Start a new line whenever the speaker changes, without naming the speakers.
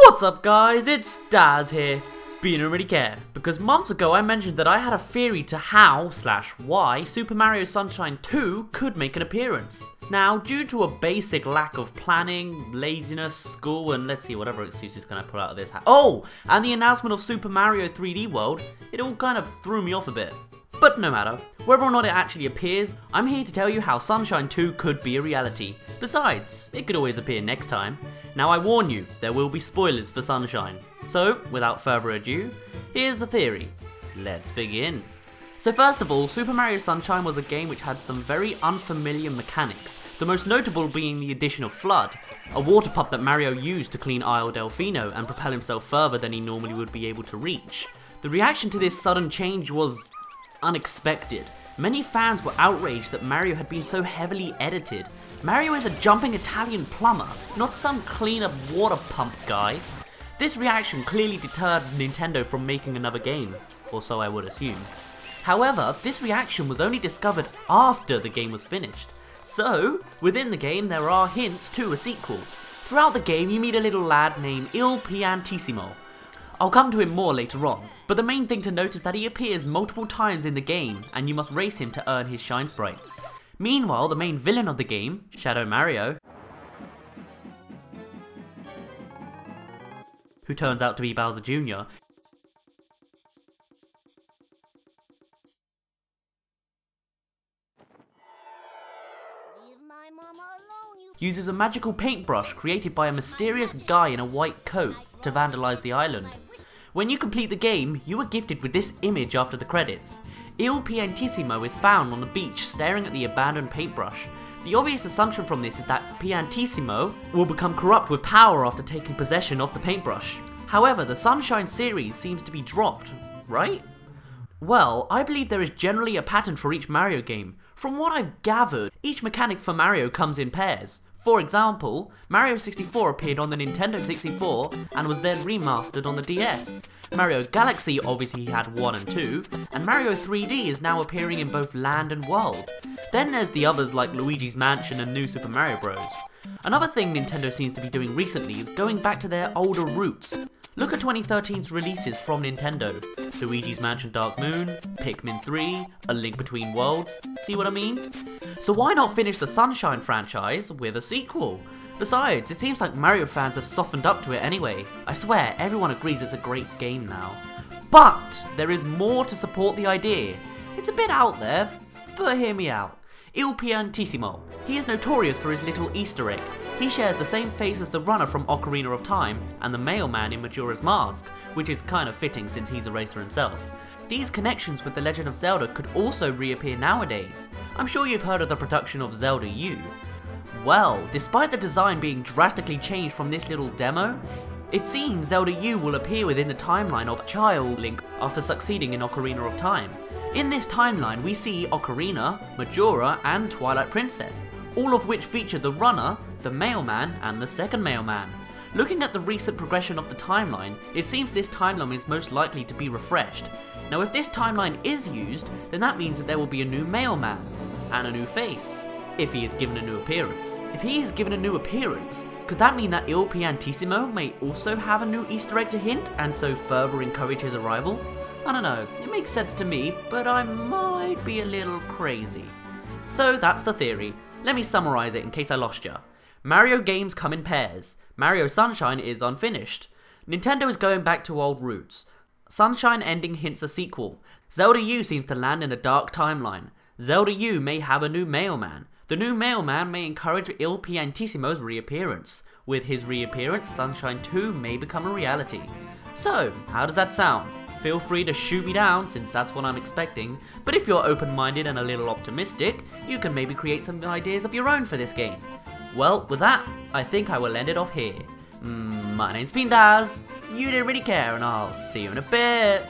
What's up guys, it's Daz here, but you don't really care, because months ago I mentioned that I had a theory to how/why Super Mario Sunshine 2 could make an appearance. Now, due to a basic lack of planning, laziness, school, and let's see whatever excuses can I pull out of this hat. Oh, and the announcement of Super Mario 3D World, it all kind of threw me off a bit. But no matter, whether or not it actually appears, I'm here to tell you how Sunshine 2 could be a reality. Besides, it could always appear next time. Now I warn you, there will be spoilers for Sunshine. So, without further ado, here's the theory. Let's begin. So first of all, Super Mario Sunshine was a game which had some very unfamiliar mechanics, the most notable being the addition of Flood, a water pump that Mario used to clean Isle Delfino and propel himself further than he normally would be able to reach. The reaction to this sudden change was unexpected. Many fans were outraged that Mario had been so heavily edited. Mario is a jumping Italian plumber, not some clean-up water pump guy. This reaction clearly deterred Nintendo from making another game, or so I would assume. However, this reaction was only discovered after the game was finished. So, within the game there are hints to a sequel. Throughout the game you meet a little lad named Il Piantissimo. I'll come to him more later on, but the main thing to note is that he appears multiple times in the game, and you must race him to earn his shine sprites. Meanwhile, the main villain of the game, Shadow Mario, who turns out to be Bowser Jr., uses a magical paintbrush created by a mysterious guy in a white coat to vandalize the island. When you complete the game, you are gifted with this image after the credits. Il Piantissimo is found on the beach staring at the abandoned paintbrush. The obvious assumption from this is that Piantissimo will become corrupt with power after taking possession of the paintbrush. However, the Sunshine series seems to be dropped, right? Well, I believe there is generally a pattern for each Mario game. From what I've gathered, each mechanic for Mario comes in pairs. For example, Mario 64 appeared on the Nintendo 64 and was then remastered on the DS. Mario Galaxy obviously had 1 and 2, and Mario 3D is now appearing in both Land and World. Then there's the others like Luigi's Mansion and New Super Mario Bros. Another thing Nintendo seems to be doing recently is going back to their older roots. Look at 2013's releases from Nintendo. Luigi's Mansion Dark Moon, Pikmin 3, A Link Between Worlds, see what I mean? So why not finish the Sunshine franchise with a sequel? Besides, it seems like Mario fans have softened up to it anyway. I swear, everyone agrees it's a great game now. But there is more to support the idea. It's a bit out there, but hear me out. Il Piantissimo. He is notorious for his little Easter egg. He shares the same face as the runner from Ocarina of Time and the mailman in Majora's Mask, which is kind of fitting since he's a racer himself. These connections with The Legend of Zelda could also reappear nowadays. I'm sure you've heard of the production of Zelda U. Well, despite the design being drastically changed from this little demo, it seems Zelda U will appear within the timeline of Child Link after succeeding in Ocarina of Time. In this timeline we see Ocarina, Majora and Twilight Princess, all of which feature the runner, the mailman and the second mailman. Looking at the recent progression of the timeline, it seems this timeline is most likely to be refreshed. Now if this timeline is used, then that means that there will be a new mailman, and a new face, if he is given a new appearance. If he is given a new appearance, could that mean that Il Piantissimo may also have a new Easter egg to hint, and so further encourage his arrival? I don't know, it makes sense to me, but I might be a little crazy. So that's the theory. Let me summarize it in case I lost ya. Mario games come in pairs. Mario Sunshine is unfinished. Nintendo is going back to old roots. Sunshine ending hints a sequel. Zelda U seems to land in the dark timeline. Zelda U may have a new mailman. The new mailman may encourage Il Piantissimo's reappearance. With his reappearance, Sunshine 2 may become a reality. So, how does that sound? Feel free to shoot me down since that's what I'm expecting, but if you're open-minded and a little optimistic, you can maybe create some ideas of your own for this game. Well, with that, I think I will end it off here. My name's been Daz, you didn't really care, and I'll see you in a bit.